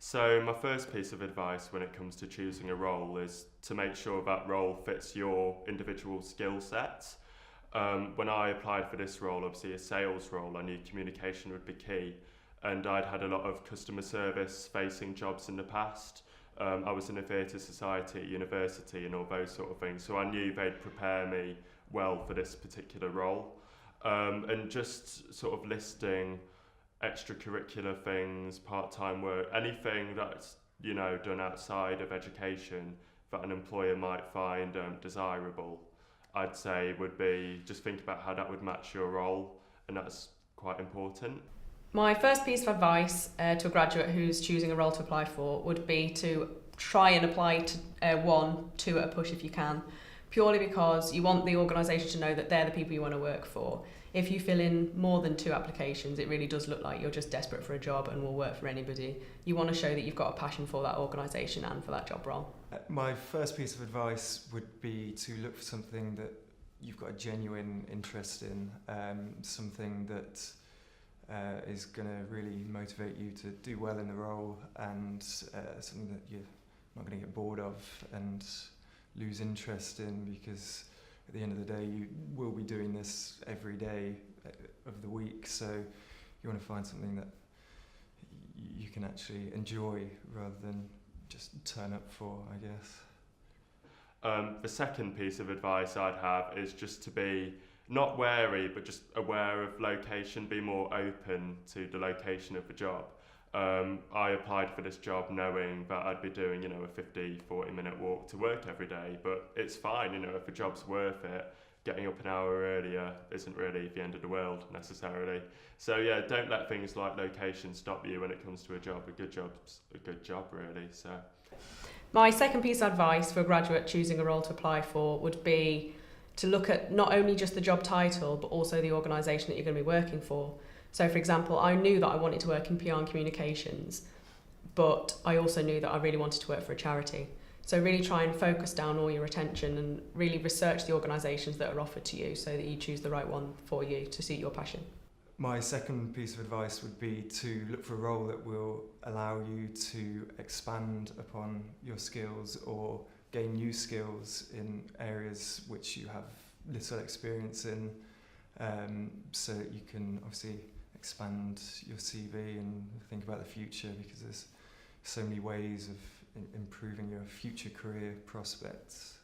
So my first piece of advice when it comes to choosing a role is to make sure that role fits your individual skill set. When I applied for this role, obviously a sales role, I knew communication would be key, and I'd had a lot of customer service facing jobs in the past. I was in a theatre society at university and all those sort of things, so I knew they'd prepare me well for this particular role. And just sort of listing extracurricular things, part-time work, anything that's done outside of education that an employer might find desirable, I'd say would be just think about how that would match your role, and that's quite important. My first piece of advice to a graduate who's choosing a role to apply for would be to try and apply to two at a push if you can, purely because you want the organisation to know that they're the people you want to work for. If you fill in more than two applications, it really does look like you're just desperate for a job and will work for anybody. You want to show that you've got a passion for that organisation and for that job role. My first piece of advice would be to look for something that you've got a genuine interest in, something that is going to really motivate you to do well in the role, and something that you're not going to get bored of and lose interest in, because at the end of the day you will be doing this every day of the week, so you want to find something that you can actually enjoy rather than just turn up for, I guess. The second piece of advice I'd have is just to be not wary, but just aware of location, be more open to the location of the job. I applied for this job knowing that I'd be doing, a 40 minute walk to work every day, but it's fine, if the job's worth it, getting up an hour earlier isn't really the end of the world necessarily. So yeah, don't let things like location stop you when it comes to a job. A good job's a good job really, so. My second piece of advice for a graduate choosing a role to apply for would be to look at not only just the job title, but also the organisation that you're going to be working for. So for example, I knew that I wanted to work in PR and communications, but I also knew that I really wanted to work for a charity. So really try and focus down all your attention and really research the organisations that are offered to you so that you choose the right one for you to suit your passion. My second piece of advice would be to look for a role that will allow you to expand upon your skills or gain new skills in areas which you have little experience in, so that you can obviously expand your CV and think about the future, because there's so many ways of improving your future career prospects.